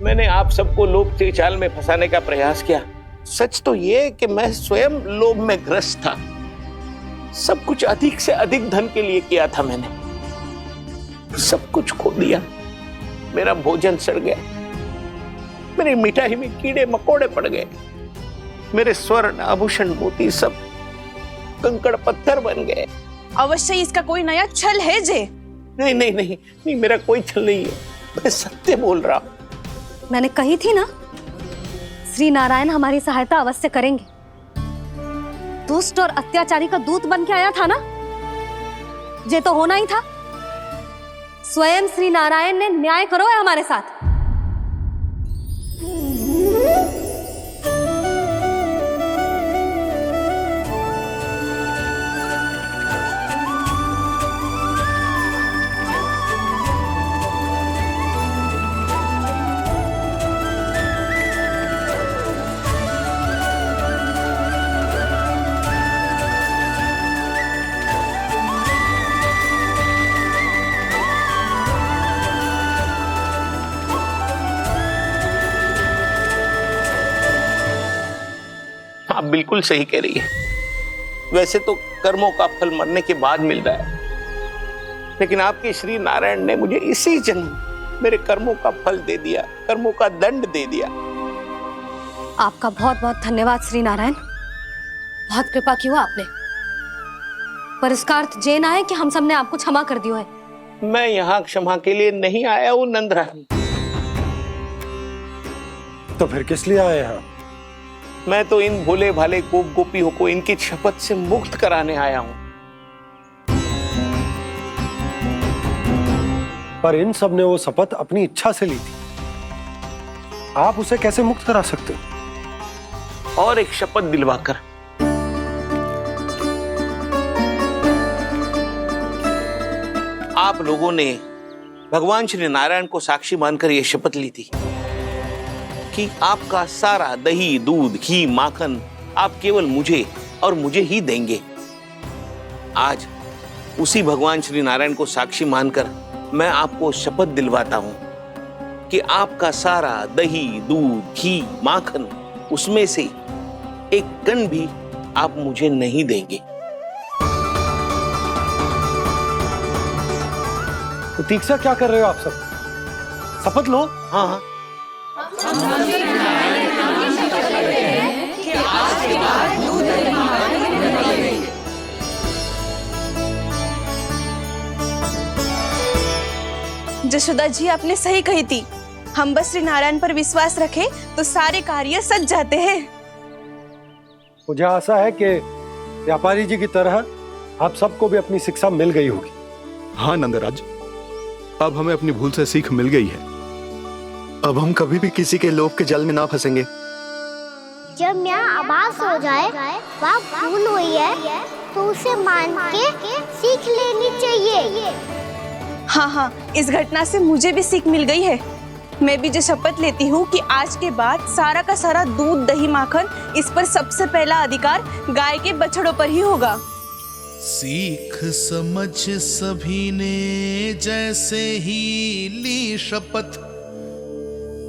मैंने आप सबको लोभ के चाल में फंसाने का प्रयास किया। सच तो ये कि मैं स्वयं लोभ में ग्रस्त था। सब कुछ अधिक से अधिक धन के लिए किया था मैंने। सब कुछ खो दिया। मेरा भोजन सड़ गया, मेरी मिठाई में कीड़े मकोड़े पड़ गए, मेरे स्वर्ण आभूषण मोती सब कंकड़ पत्थर बन गए। अवश्य इसका कोई नया छल है जे। नहीं नहीं नहीं नहीं, मेरा कोई छल नहीं है, मैं सत्य बोल रहा हूं। मैंने कही थी ना, श्री नारायण हमारी सहायता अवश्य करेंगे। दुष्ट और अत्याचारी का दूत बन के आया था ना, ये तो होना ही था। स्वयं श्री नारायण ने न्याय करो है हमारे साथ। बिल्कुल सही कह रही है। वैसे तो कर्मों का फल मरने के बाद मिल रहा है, लेकिन आपके श्री नारायण ने मुझे इसी जन्म मेरे कर्मों का फल दे दिया, कर्मों का दंड दे दिया। आपका बहुत बहुत धन्यवाद श्री नारायण, बहुत कृपा की हो आपने। पर इसका अर्थ ये ना है कि हम सब ने आपको क्षमा कर दिया है। मैं यहाँ क्षमा के लिए नहीं आया हूँ नंदरानी। तो फिर किस लिए आए हैं? मैं तो इन भोले भाले गोप गोपियों को इनकी शपथ से मुक्त कराने आया हूँ। पर इन सब ने वो शपथ अपनी इच्छा से ली थी, आप उसे कैसे मुक्त करा सकते हो? और एक शपथ दिलवाकर। आप लोगों ने भगवान श्री नारायण को साक्षी मानकर यह शपथ ली थी कि आपका सारा दही, दूध, घी, माखन आप केवल मुझे और मुझे ही देंगे। आज उसी भगवान श्री नारायण को साक्षी मानकर मैं आपको शपथ दिलवाता हूं कि आपका सारा दही, दूध, घी, माखन उसमें से एक कण भी आप मुझे नहीं देंगे। तो तीक्षा क्या कर रहे हो आप सब? शपथ लो। हाँ हाँ। जशोदा जी, आपने सही कही थी। हम बस श्री नारायण पर विश्वास रखें तो सारे कार्य सज जाते हैं। मुझे आशा है कि व्यापारी जी की तरह आप सबको भी अपनी शिक्षा मिल गई होगी। हाँ नंदराज, अब हमें अपनी भूल से सीख मिल गई है। अब हम कभी भी किसी के लोभ के जल में ना फंसेंगे। जब यहाँ आभास हो जाए वहाँ भूल हुई है तो उसे मान के सीख लेनी चाहिए। हाँ हाँ, इस घटना से मुझे भी सीख मिल गई है। मैं भी जो शपथ लेती हूँ कि आज के बाद सारा का सारा दूध, दही, माखन इस पर सबसे पहला अधिकार गाय के बछड़ों पर ही होगा। सीख समझ सभी ने जैसे ही ली शपथ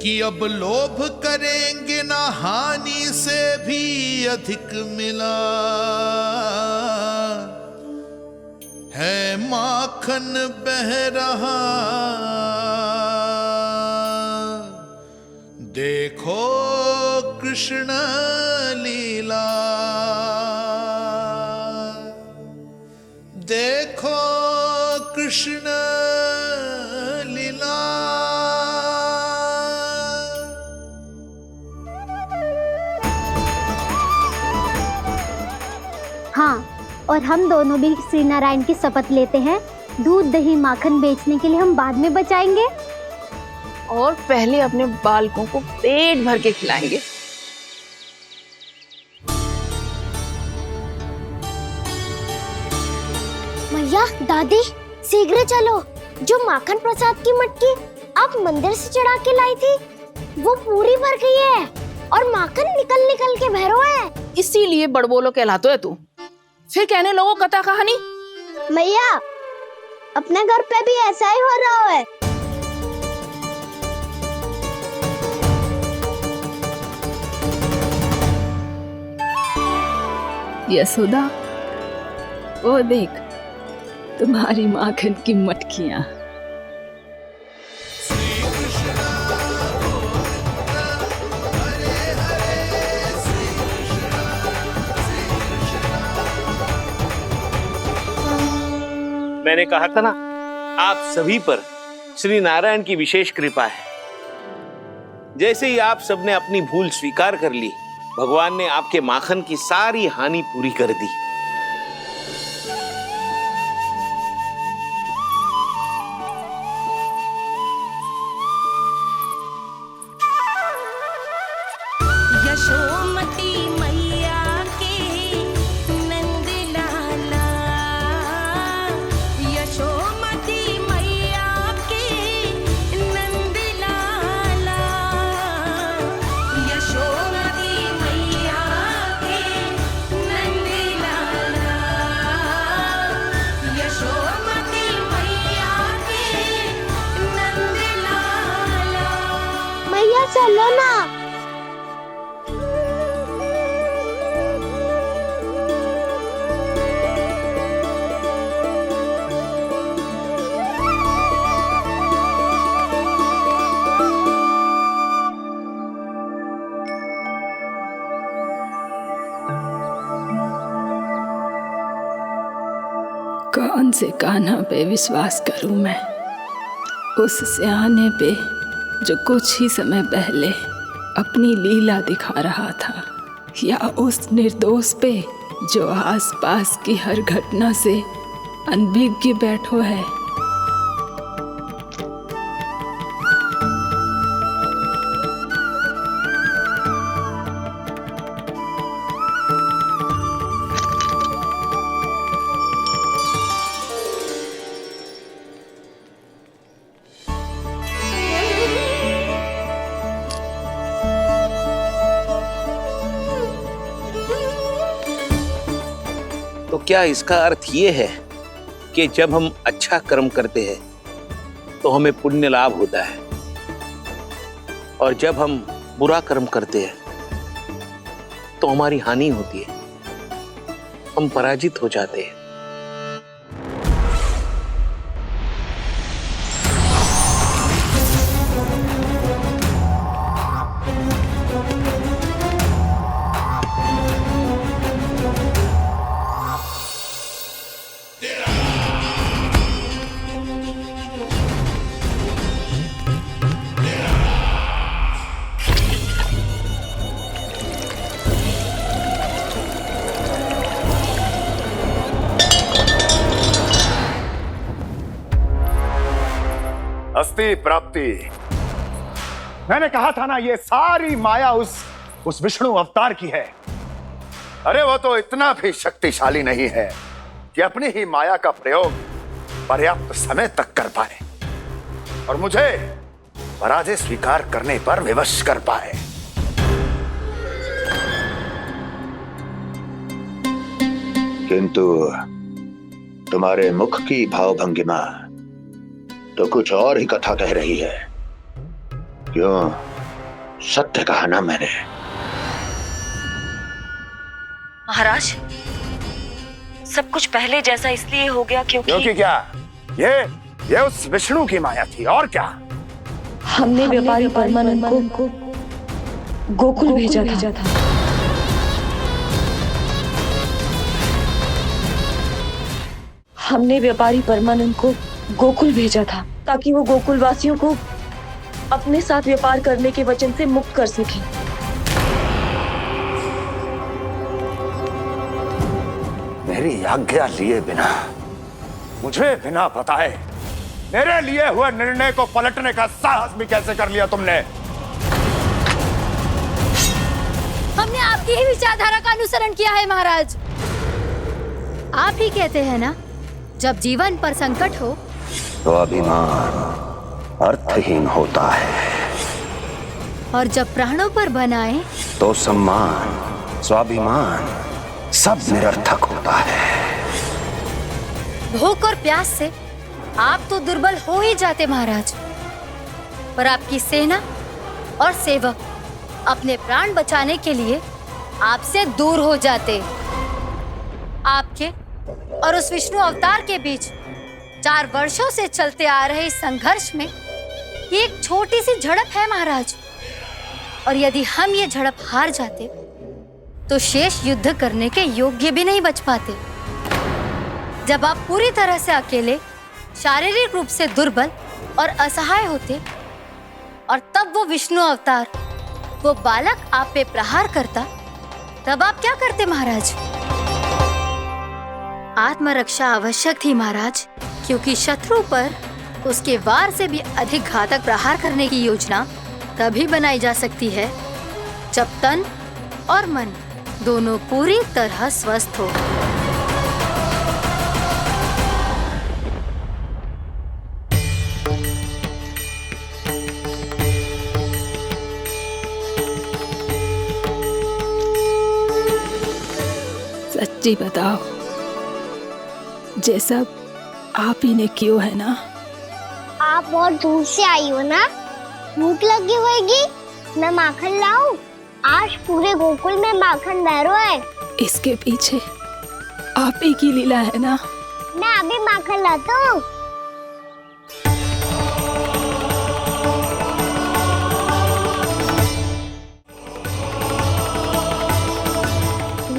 कि अब लोभ करेंगे ना हानि से भी अधिक मिला है, माखन बह रहा देखो कृष्ण लीला, देखो कृष्ण लीला। हाँ, और हम दोनों भी श्री नारायण की शपथ लेते हैं, दूध, दही, माखन बेचने के लिए हम बाद में बचाएंगे और पहले अपने बालकों को पेट भर के खिलाएंगे। मैया, दादी, शीघ्र चलो। जो माखन प्रसाद की मटकी आप मंदिर से चढ़ा के लाई थी वो पूरी भर गई है और माखन निकल निकल के भरो है। इसीलिए बड़बोलो कहलाते है तू। फिर कहने लोगों कथा कहानी। मैया, अपने घर पे भी ऐसा ही हो रहा है। यशोदा, वो देख तुम्हारी माखन की मटकियां। मैंने कहा था ना, आप सभी पर श्री नारायण की विशेष कृपा है। जैसे ही आप सबने अपनी भूल स्वीकार कर ली, भगवान ने आपके माखन की सारी हानि पूरी कर दी। यशोमती मैया के नंद लाला, यशोमती मैया के नंद लाला, यशोमती मैया के नंद लाला, यशोमती मैया के नंद लाला। मैया चलो ना। कौन से कान्हा पे विश्वास करूं मैं? उस सियाने पे जो कुछ ही समय पहले अपनी लीला दिखा रहा था, या उस निर्दोष पे जो आसपास की हर घटना से अनभिज्ञ बैठो है? तो क्या इसका अर्थ ये है कि जब हम अच्छा कर्म करते हैं तो हमें पुण्य लाभ होता है, और जब हम बुरा कर्म करते हैं तो हमारी हानि होती है, हम पराजित हो जाते हैं? अस्ति प्राप्ति। मैंने कहा था ना, ये सारी माया उस विष्णु अवतार की है। अरे वो तो इतना भी शक्तिशाली नहीं है कि अपनी ही माया का प्रयोग पर्याप्त समय तक कर पाए और मुझे पराजय स्वीकार करने पर विवश कर पाए। किंतु तुम्हारे मुख की भावभंगिमा तो कुछ और ही कथा कह रही है। क्यों? सत्य कहा ना मैंने। महाराज, सब कुछ पहले जैसा इसलिए हो गया क्योंकि क्या? ये उस विष्णु की माया थी, और क्या? हमने व्यापारी परमानंद को गोकुल भेजा था। हमने व्यापारी परमानंद को गोकुल भेजा था ताकि वो गोकुल वासियों को अपने साथ व्यापार करने के वचन से मुक्त कर सके। मेरी आज्ञा लिए बिना, मुझे बिना बताए मेरे लिए हुए निर्णय को पलटने का साहस भी कैसे कर लिया तुमने? हमने आपकी ही विचारधारा का अनुसरण किया है महाराज। आप ही कहते हैं ना, जब जीवन पर संकट हो तो अभिमान अर्थहीन होता है, और जब प्राणों पर बनाए तो सम्मान स्वाभिमान सब निरर्थक होता है। भूख और प्यास से आप तो दुर्बल हो ही जाते महाराज, पर आपकी सेना और सेवक अपने प्राण बचाने के लिए आपसे दूर हो जाते। आपके और उस विष्णु अवतार के बीच 4 वर्षों से चलते आ रहे इस संघर्ष में ये एक छोटी सी झड़प है महाराज, और यदि हम ये झड़प हार जाते तो शेष युद्ध करने के योग्य भी नहीं बच पाते। जब आप पूरी तरह से अकेले, शारीरिक रूप से दुर्बल और असहाय होते, और तब वो विष्णु अवतार, वो बालक आप पे प्रहार करता, तब आप क्या करते महाराज? आत्मरक्षा आवश्यक थी महाराज, क्योंकि शत्रु पर उसके वार से भी अधिक घातक प्रहार करने की योजना तभी बनाई जा सकती है जब तन और मन दोनों पूरी तरह स्वस्थ हो। सच्ची बताओ, ये सब आप ही ने क्यों है ना? आप बहुत दूर से आई हो ना, भूख लगी होगी। मैं माखन लाऊं? आज पूरे गोकुल में माखन बह रहा है। इसके पीछे आप ही की लीला है ना? मैं अभी माखन लाता हूँ।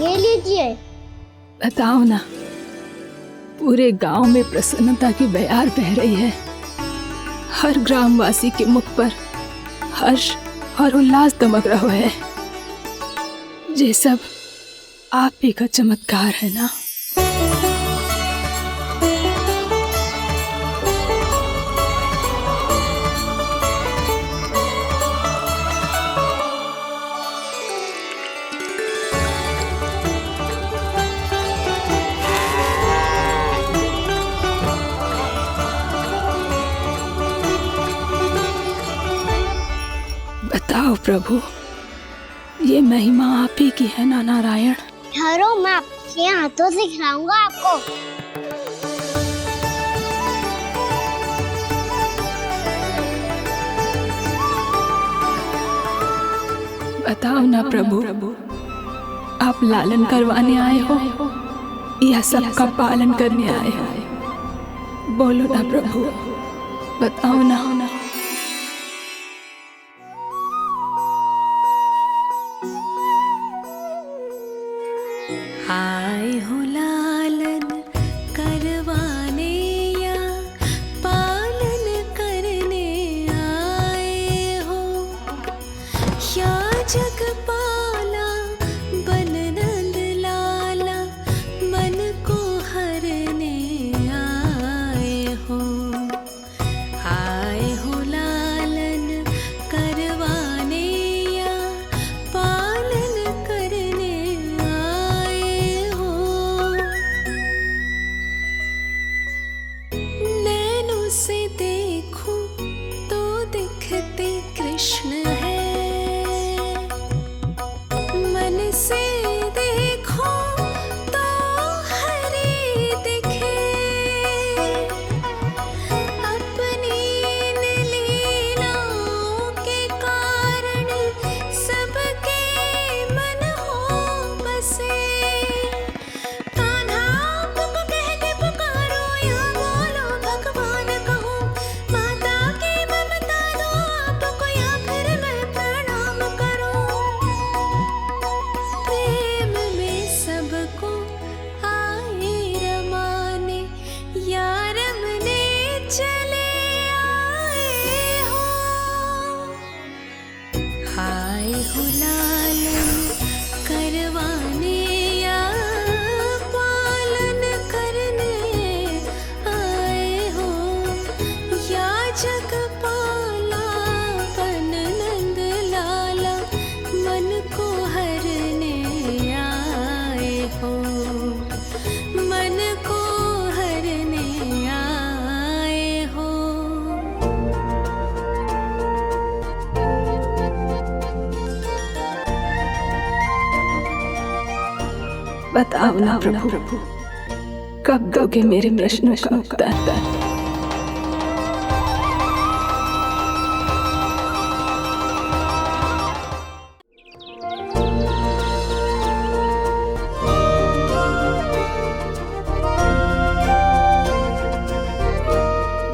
ये लीजिए। बताओ ना, पूरे गांव में प्रसन्नता की बयार बह रही है। हर ग्रामवासी के मुख पर हर्ष और उल्लास दमक रहा है। ये सब आप ही का चमत्कार है ना। बताओ प्रभु, ये महिमा आप ही की है ना नारायण? ठहरो, मैं आपके हाथों से खिलाऊंगा आपको। बताओ ना प्रभु, आप लालन करवाने आए हो या सबका पालन करने आए हो? बोलो ना प्रभु, बताओ ना। आए हो लालन करवाने या पालन करने आए हो, या जगपाला बन नंद लाला मन को हरने आए हो। आए हो लालन करवाने या पालन करने आए हो। नैनों से देखूं तो दिखते कृष्ण है, मन से देखो तो हरि दिखे। अपनी इन लीलाओं के कारण सबके मन हो बसे। कान्हा आपको कह के पुकारो या बोलो भगवान कहूँ, माता की ममता दो आपको या फिर मैं प्रणाम करूँ। प्रेम में सबको आए रमाने, या रमने चले आए हो। आए हो लालन करवाने या पालन करने आए हो, या जगपाला बन नंद लाला मन को हरने आए हो। मन को हरने आए हो। बताओ ना प्रभु, कब दोगे मेरे प्रश्नों का उत्तर?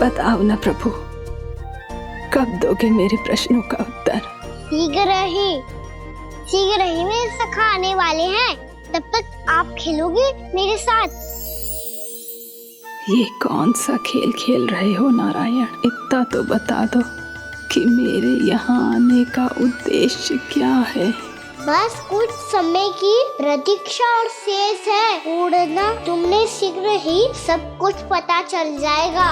बताओ ना प्रभु, कब दोगे मेरे प्रश्नों का उत्तर? शीघ्र ही मेरे सखा आने वाले हैं, तब तक आप खेलोगे मेरे साथ। ये कौन सा खेल खेल रहे हो नारायण? इतना तो बता दो कि मेरे यहाँ आने का उद्देश्य क्या है? बस कुछ समय की प्रतीक्षा और शेष है। उड़ना तुमने शीघ्र ही सब कुछ पता चल जाएगा।